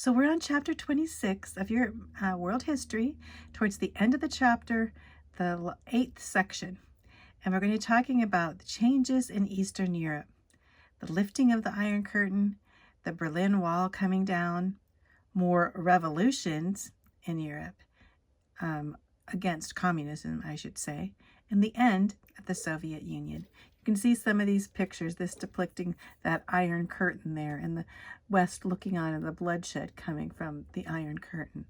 So we're on chapter 26 of your world history, towards the end of the chapter, the eighth section. And we're going to be talking about the changes in Eastern Europe, the lifting of the Iron Curtain, the Berlin Wall coming down, more revolutions in Europe against communism, I should say, and the end of the Soviet Union. You can see some of these pictures, this depicting that Iron Curtain there, and the West looking on and the bloodshed coming from the Iron Curtain.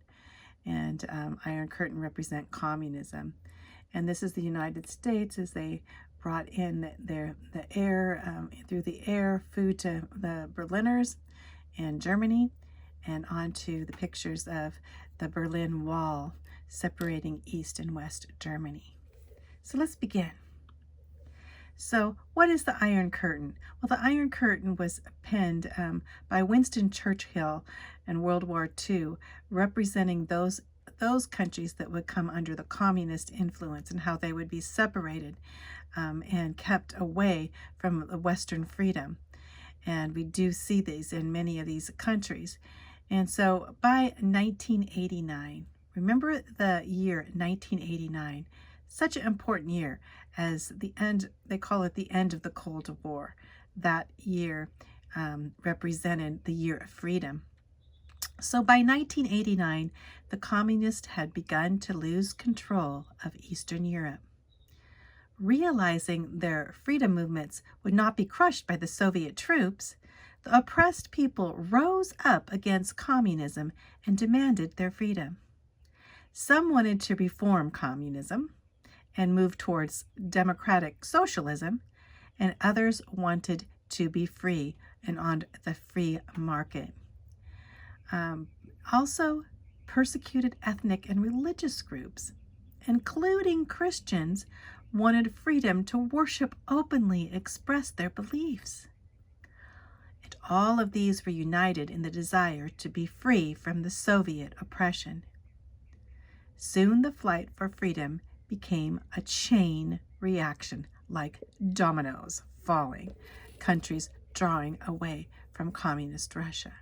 And Iron Curtain represent communism. And this is the United States as they brought in the air, through the air, food to the Berliners and Germany, and onto the pictures of the Berlin Wall separating East and West Germany. So let's begin. So what is the Iron Curtain? Well, the Iron Curtain was penned by Winston Churchill in World War II, representing those countries that would come under the communist influence and how they would be separated and kept away from the Western freedom. And we do see these in many of these countries. And so by 1989, remember the year 1989, such an important year as the end, they call it the end of the Cold War. That year represented the year of freedom. So by 1989, the communists had begun to lose control of Eastern Europe. Realizing their freedom movements would not be crushed by the Soviet troops, the oppressed people rose up against communism and demanded their freedom. Some wanted to reform communism and move towards democratic socialism, and others wanted to be free and on the free market. Also, persecuted ethnic and religious groups, including Christians, wanted freedom to worship openly, express their beliefs. And all of these were united in the desire to be free from the Soviet oppression. Soon the fight for freedom became a chain reaction, like dominoes falling, countries drawing away from communist Russia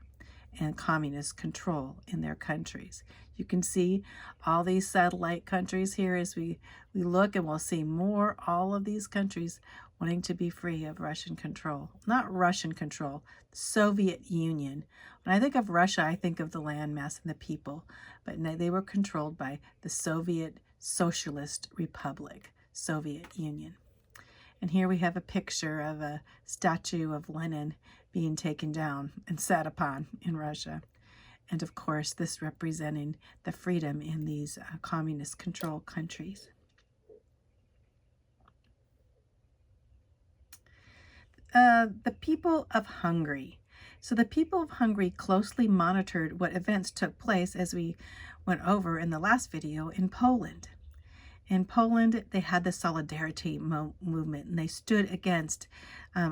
and communist control in their countries. You can see all these satellite countries here as we look, and we'll see more, all of these countries wanting to be free of Russian control. Not Russian control, the Soviet Union. When I think of Russia, I think of the landmass and the people, but they were controlled by the Soviet Socialist Republic, Soviet Union. And here we have a picture of a statue of Lenin being taken down and sat upon in Russia. And of course, this representing the freedom in these communist controlled countries. The people of Hungary. So the people of Hungary closely monitored what events took place, as we went over in the last video, in Poland. In Poland, they had the Solidarity movement, and they stood against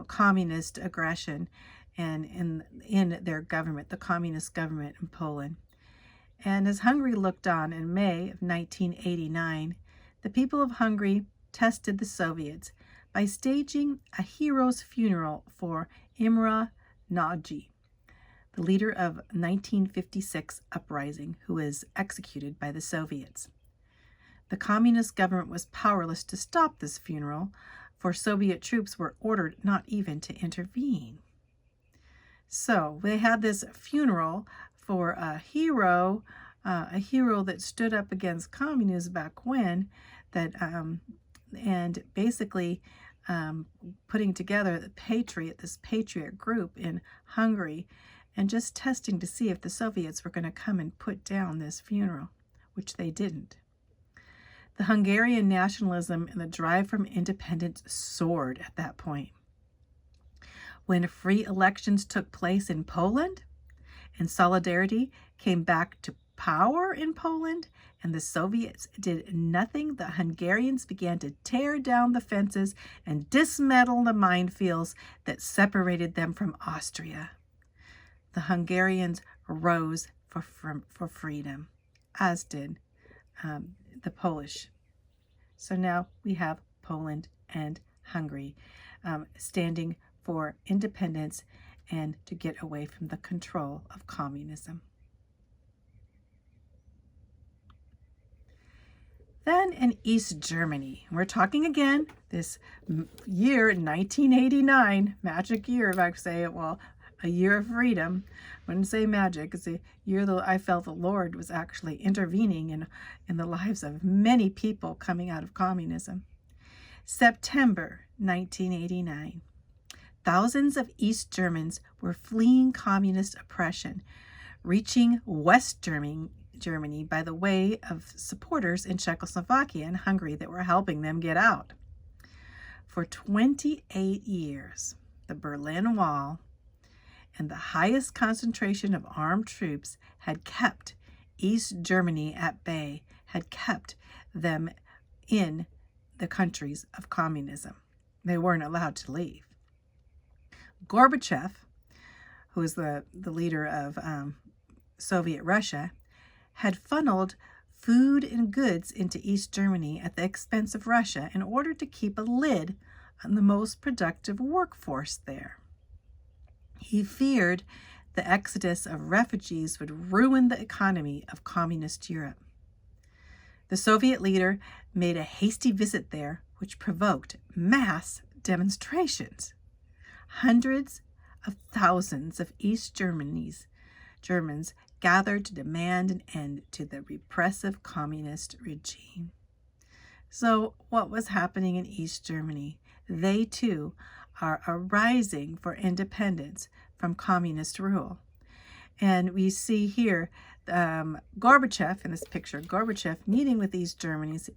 communist aggression and in their government, the communist government in Poland. And as Hungary looked on in May of 1989, the people of Hungary tested the Soviets by staging a hero's funeral for Imre Nagy, the leader of 1956 uprising, who was executed by the Soviets. The communist government was powerless to stop this funeral, for Soviet troops were ordered not even to intervene. So they had this funeral for a hero that stood up against communism back when, that and basically putting together this patriot group in Hungary, and just testing to see if the Soviets were going to come and put down this funeral, which they didn't. The Hungarian nationalism and the drive from independence soared at that point. When free elections took place in Poland, and Solidarity came back to power in Poland, and the Soviets did nothing, the Hungarians began to tear down the fences and dismantle the minefields that separated them from Austria. The Hungarians rose for freedom, as did the Polish. So now we have Poland and Hungary standing for independence and to get away from the control of communism. Then in East Germany, we're talking again this year, 1989, magic year, if I could say it. Well, a year of freedom. I wouldn't say magic. It's a year that I felt the Lord was actually intervening in the lives of many people coming out of communism. September 1989. Thousands of East Germans were fleeing communist oppression, reaching West Germany by the way of supporters in Czechoslovakia and Hungary that were helping them get out. For 28 years, the Berlin Wall and the highest concentration of armed troops had kept East Germany at bay, had kept them in the countries of communism. They weren't allowed to leave. Gorbachev, who was the leader of Soviet Russia, had funneled food and goods into East Germany at the expense of Russia in order to keep a lid on the most productive workforce there. He feared the exodus of refugees would ruin the economy of communist Europe. The Soviet leader made a hasty visit there, which provoked mass demonstrations. Hundreds of thousands of East Germans gathered to demand an end to the repressive communist regime. So what was happening in East Germany? They too are arising for independence from communist rule. And we see here Gorbachev, in this picture, Gorbachev meeting with these Germans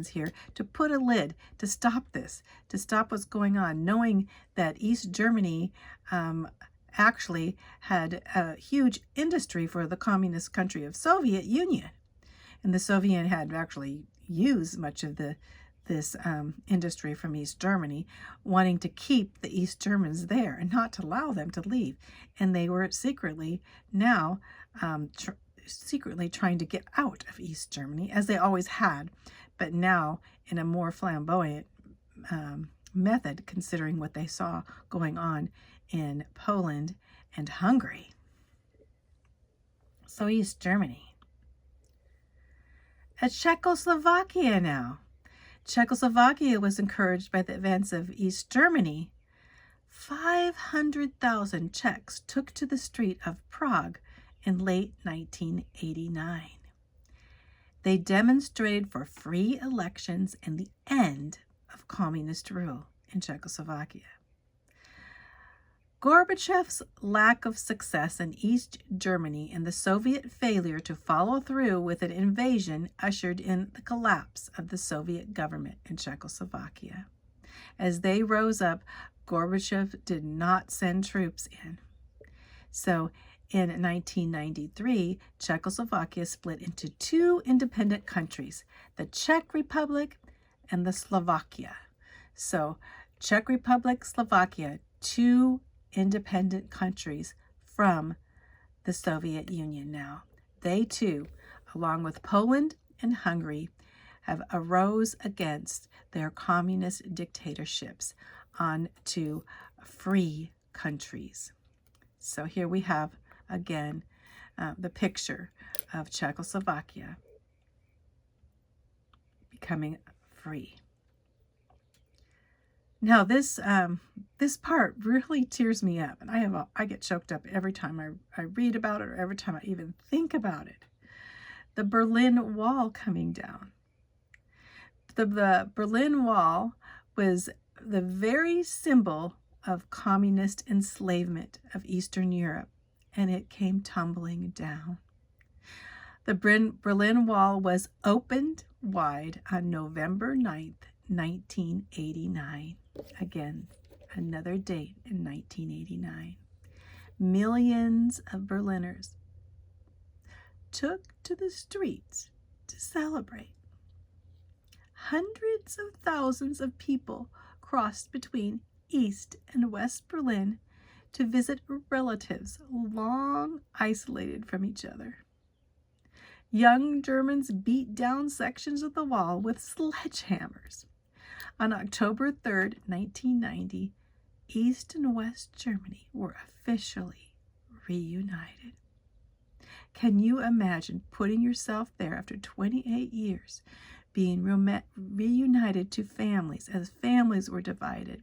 here to put a lid, to stop this, to stop what's going on, knowing that East Germany actually had a huge industry for the communist country of Soviet Union. And the Soviet had actually used much of this industry from East Germany, wanting to keep the East Germans there and not to allow them to leave. And they were secretly now secretly trying to get out of East Germany, as they always had, but now in a more flamboyant method, considering what they saw going on in Poland and Hungary. So East Germany. At Czechoslovakia now. Czechoslovakia was encouraged by the events of East Germany. 500,000 Czechs took to the street of Prague in late 1989. They demonstrated for free elections and the end of communist rule in Czechoslovakia. Gorbachev's lack of success in East Germany and the Soviet failure to follow through with an invasion ushered in the collapse of the Soviet government in Czechoslovakia. As they rose up, Gorbachev did not send troops in. So in 1993, Czechoslovakia split into two independent countries, the Czech Republic and the Slovakia. So Czech Republic, Slovakia, two independent countries from the Soviet Union now. They too, along with Poland and Hungary, have arose against their communist dictatorships onto free countries. So here we have again the picture of Czechoslovakia becoming free. Now this part really tears me up, and I get choked up every time I read about it, or every time I even think about it. The Berlin Wall coming down. The Berlin Wall was the very symbol of communist enslavement of Eastern Europe, and it came tumbling down. The Berlin Wall was opened wide on November 9th, 1989. Again, another date in 1989. Millions of Berliners took to the streets to celebrate. Hundreds of thousands of people crossed between East and West Berlin to visit relatives long isolated from each other. Young Germans beat down sections of the wall with sledgehammers. On October 3rd, 1990, East and West Germany were officially reunited. Can you imagine putting yourself there after 28 years, being reunited to families as families were divided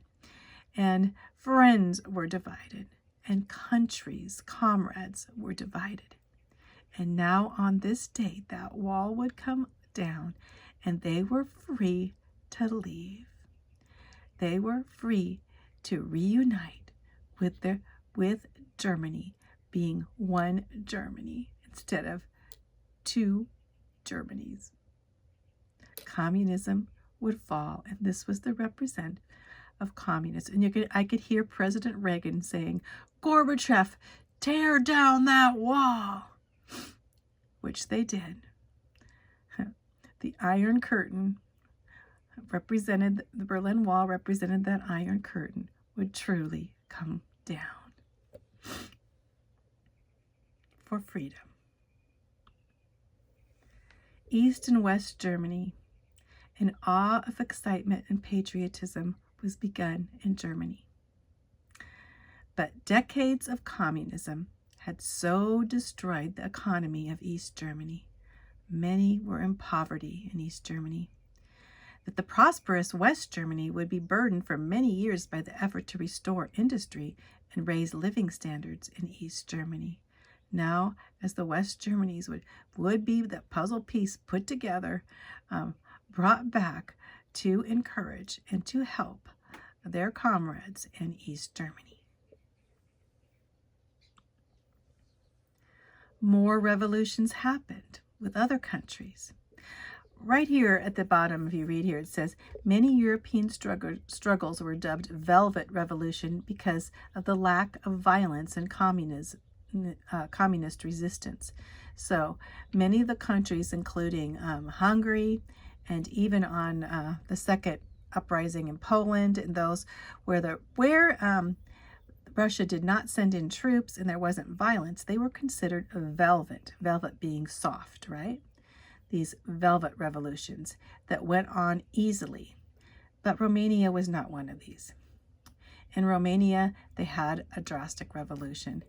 and friends were divided and countries, comrades were divided. And now on this date, that wall would come down and they were free to leave. They were free to reunite with Germany being one Germany instead of two Germanys. Communism would fall, and this was the representative of communism. And I could hear President Reagan saying, "Gorbachev, tear down that wall," which they did. The Iron Curtain represented, the Berlin Wall represented that Iron Curtain would truly come down for freedom. East and West Germany, an awe of excitement and patriotism was begun in Germany. But decades of communism had so destroyed the economy of East Germany, many were in poverty in East Germany, that the prosperous West Germany would be burdened for many years by the effort to restore industry and raise living standards in East Germany. Now, as the West Germanys would be the puzzle piece put together, brought back to encourage and to help their comrades in East Germany. More revolutions happened with other countries. Right here at the bottom, if you read here, it says, many European struggles were dubbed Velvet Revolution because of the lack of violence and communist resistance. So many of the countries, including Hungary, and even on the second uprising in Poland, and those where Russia did not send in troops and there wasn't violence, they were considered velvet, velvet being soft, right? These velvet revolutions that went on easily. But Romania was not one of these. In Romania, they had a drastic revolution.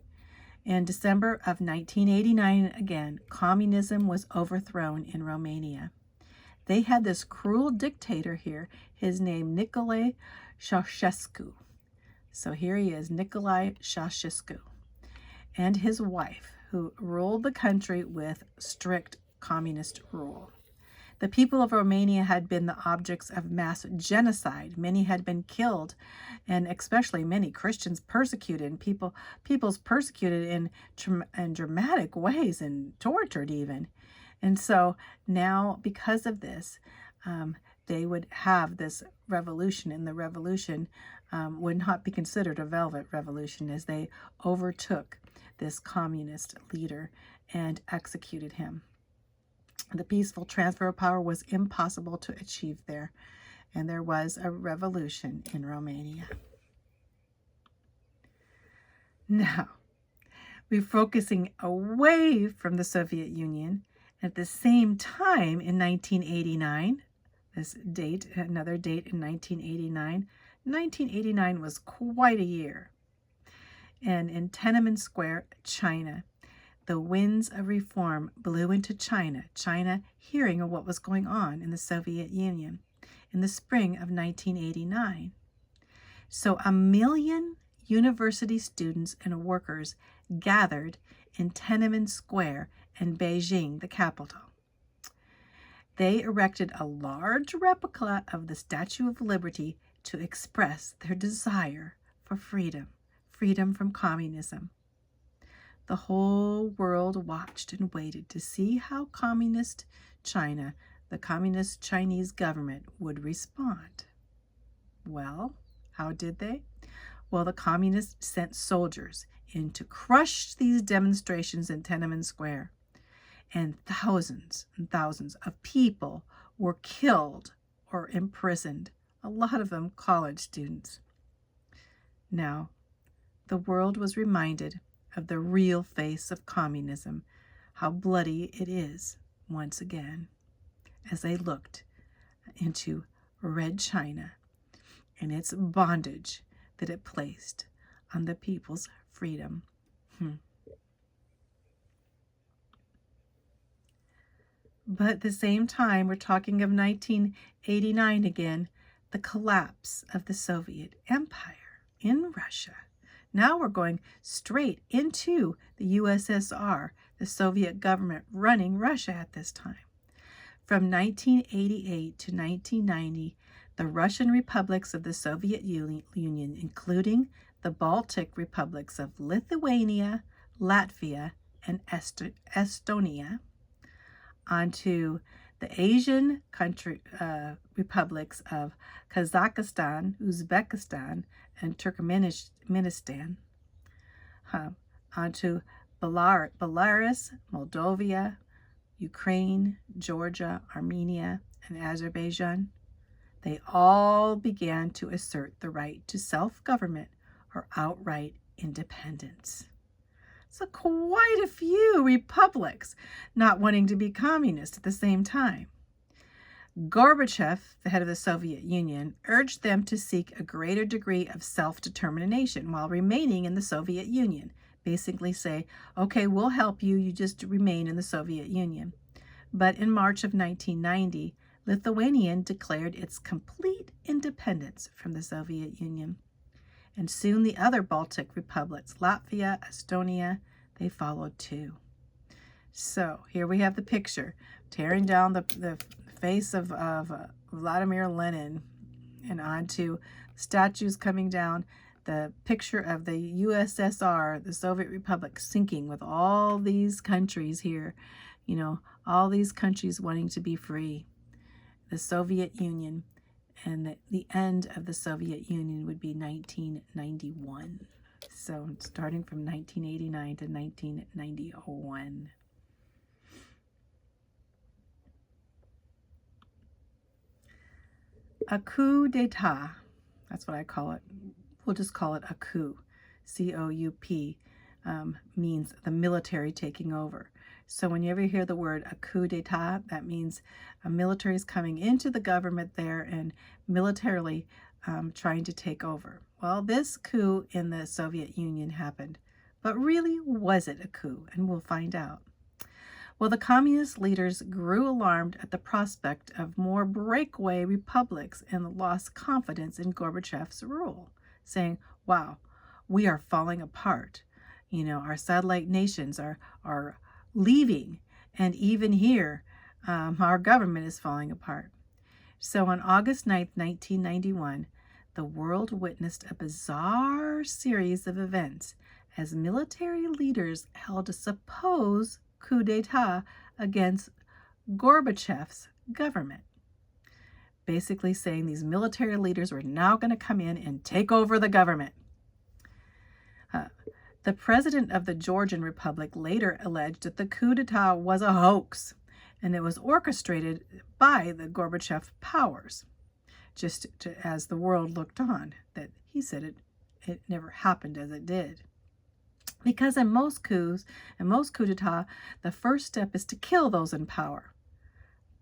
In December of 1989, again, communism was overthrown in Romania. They had this cruel dictator here, his name Nicolae Ceausescu. So here he is, Nicolae Ceausescu, and his wife, who ruled the country with strict communist rule. The people of Romania had been the objects of mass genocide. Many had been killed, and especially many Christians persecuted, and peoples persecuted in dramatic ways and tortured even. And so now, because of this, they would have this revolution, and the revolution would not be considered a velvet revolution, as they overtook this communist leader and executed him. The peaceful transfer of power was impossible to achieve there, and there was a revolution in Romania. Now, we're focusing away from the Soviet Union. At the same time, in 1989, this date, another date in 1989, 1989 was quite a year. And in Tiananmen Square, China, the winds of reform blew into China, hearing of what was going on in the Soviet Union in the spring of 1989. So 1 million university students and workers gathered in Tiananmen Square in Beijing, the capital. They erected a large replica of the Statue of Liberty to express their desire for freedom, freedom from communism. The whole world watched and waited to see how communist China, the communist Chinese government, would respond. Well, how did they? Well, the communists sent soldiers in to crush these demonstrations in Tiananmen Square. And thousands of people were killed or imprisoned, a lot of them college students. Now, the world was reminded of the real face of communism, how bloody it is once again, as they looked into Red China and its bondage that it placed on the people's freedom. But at the same time, we're talking of 1989 again, the collapse of the Soviet Empire in Russia. Now we're going straight into the USSR, the Soviet government running Russia at this time. From 1988 to 1990, the Russian republics of the Soviet Union, including the Baltic republics of Lithuania, Latvia, and Estonia, onto the Asian republics of Kazakhstan, Uzbekistan, and Turkmenistan, onto Belarus, Moldova, Ukraine, Georgia, Armenia, and Azerbaijan. They all began to assert the right to self-government or outright independence. So quite a few republics not wanting to be communist at the same time. Gorbachev, the head of the Soviet Union, urged them to seek a greater degree of self-determination while remaining in the Soviet Union. Basically say, okay, we'll help you, you just remain in the Soviet Union. But in March of 1990, Lithuania declared its complete independence from the Soviet Union. And soon the other Baltic republics, Latvia, Estonia, they followed too. So here we have the picture, tearing down the face of Vladimir Lenin, and onto statues coming down, the picture of the USSR, the Soviet Republic, sinking with all these countries here, you know, all these countries wanting to be free. The Soviet Union, and the end of the Soviet Union would be 1991. So starting from 1989 to 1991. A coup d'etat, that's what I call it. We'll just call it a coup. C-O-U-P means the military taking over. So when you ever hear the word a coup d'etat, that means a military is coming into the government there and militarily trying to take over. Well, this coup in the Soviet Union happened, but really was it a coup? And we'll find out. Well, the communist leaders grew alarmed at the prospect of more breakaway republics and lost confidence in Gorbachev's rule, saying, wow, we are falling apart. You know, our satellite nations are leaving, and even here, our government is falling apart. So on August 9th, 1991, the world witnessed a bizarre series of events as military leaders held a supposed coup d'etat against Gorbachev's government. Basically saying these military leaders were now going to come in and take over the government. The president of the Georgian Republic later alleged that the coup d'etat was a hoax, and it was orchestrated by the Gorbachev powers, just as the world looked on, that he said it never happened as it did. Because in most coups and most coups d'etat, the first step is to kill those in power.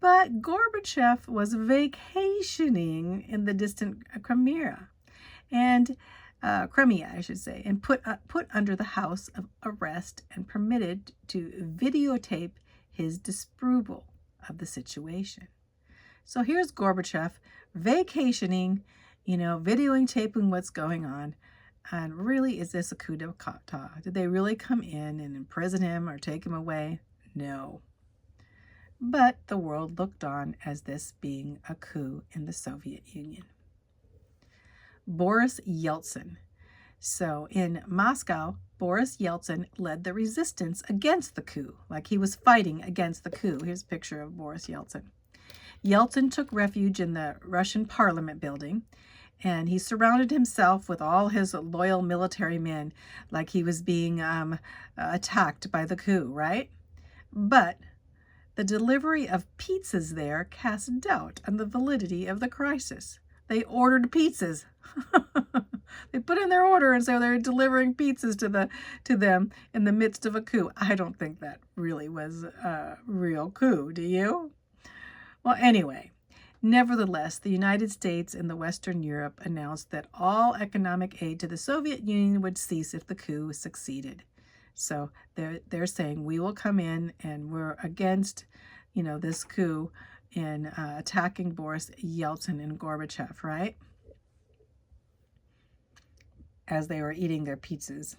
But Gorbachev was vacationing in the distant Crimea, and put under the house of arrest and permitted to videotape his disapproval of the situation. So here's Gorbachev vacationing, you know, videotaping what's going on. And really, is this a coup d'etat? Did they really come in and imprison him or take him away? No. But the world looked on as this being a coup in the Soviet Union. Boris Yeltsin. So in Moscow, Boris Yeltsin led the resistance against the coup, like he was fighting against the coup. Here's a picture of Boris Yeltsin. Yeltsin took refuge in the Russian Parliament building, and he surrounded himself with all his loyal military men, like he was being attacked by the coup, right? But the delivery of pizzas there cast doubt on the validity of the crisis. They ordered pizzas. They put in their order, and so they're delivering pizzas to them in the midst of a coup. I don't think that really was a real coup, do you? Well, anyway, nevertheless, the United States and the Western Europe announced that all economic aid to the Soviet Union would cease if the coup succeeded. So they're saying we will come in and we're against this coup in attacking Boris Yeltsin and Gorbachev, right? As they were eating their pizzas.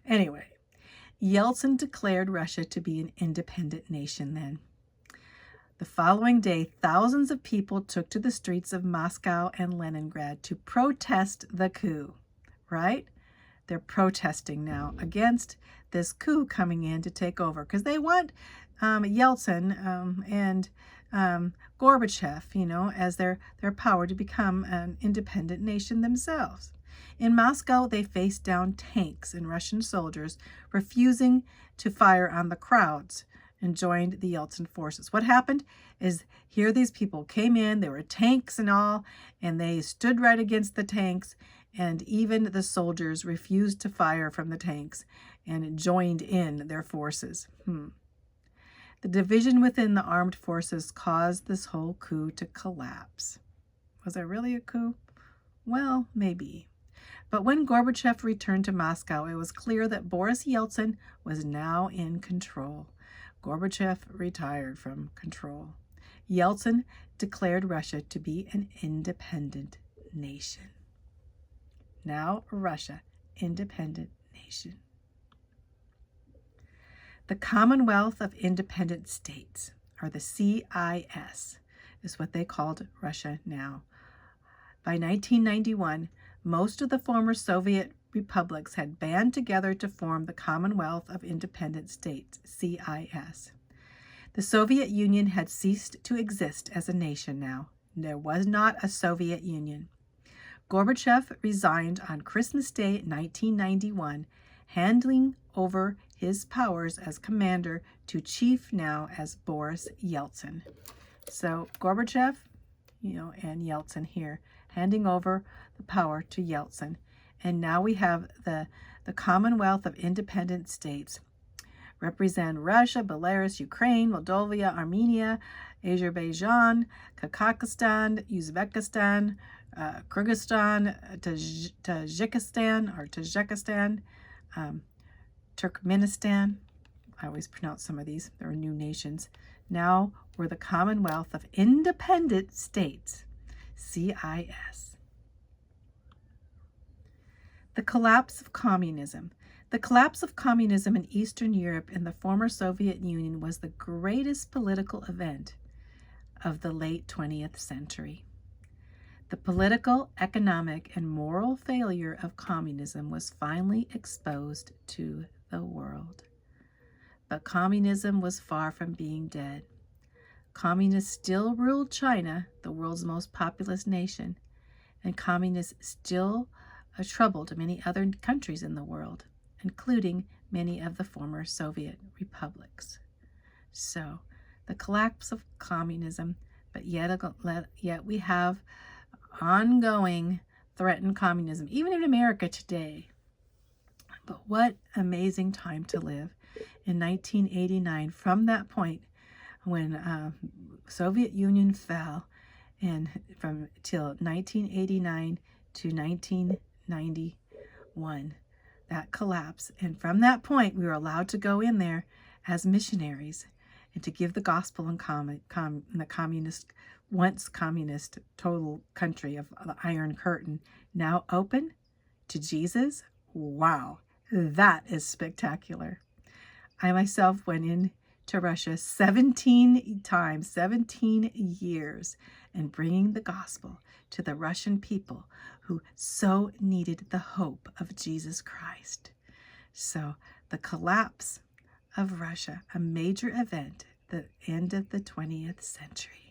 Anyway, Yeltsin declared Russia to be an independent nation then. The following day, thousands of people took to the streets of Moscow and Leningrad to protest the coup, right? They're protesting now against this coup coming in to take over because they want Yeltsin and Gorbachev, as their power to become an independent nation themselves. In Moscow, they faced down tanks and Russian soldiers refusing to fire on the crowds and joined the Yeltsin forces. What happened is here these people came in, there were tanks and all, and they stood right against the tanks, and even the soldiers refused to fire from the tanks and joined in their forces. The division within the armed forces caused this whole coup to collapse. Was it really a coup? Well, maybe. But when Gorbachev returned to Moscow, it was clear that Boris Yeltsin was now in control. Gorbachev retired from control. Yeltsin declared Russia to be an independent nation. Now Russia, independent nation. The Commonwealth of Independent States, or the CIS, is what they called Russia now. By 1991, most of the former Soviet republics had band together to form the Commonwealth of Independent States, CIS. The Soviet Union had ceased to exist as a nation now. There was not a Soviet Union. Gorbachev resigned on Christmas Day 1991, handing over his powers as commander to chief now as Boris Yeltsin. So Gorbachev, and Yeltsin here, handing over the power to Yeltsin. And now we have the Commonwealth of Independent States. Represent Russia, Belarus, Ukraine, Moldova, Armenia, Azerbaijan, Kazakhstan, Uzbekistan, Kyrgyzstan, Tajikistan, Turkmenistan. I always pronounce some of these. There are new nations. Now we're the Commonwealth of Independent States, CIS. The collapse of communism. The collapse of communism in Eastern Europe and the former Soviet Union was the greatest political event of the late 20th century. The political, economic, and moral failure of communism was finally exposed to the world. But communism was far from being dead. Communists still ruled China, the world's most populous nation, and communists still troubled many other countries in the world, including many of the former Soviet republics. So, the collapse of communism, but yet we have ongoing threatened communism, even in America today. But what amazing time to live in 1989. From that point, when Soviet Union fell, and from till 1989 to 1991, that collapse. And from that point, we were allowed to go in there as missionaries and to give the gospel in the once communist total country of the Iron Curtain, now open to Jesus. Wow, that is spectacular. I myself went into Russia 17 times, 17 years, and bringing the gospel to the Russian people who so needed the hope of Jesus Christ. So the collapse of Russia, a major event, the end of the 20th century.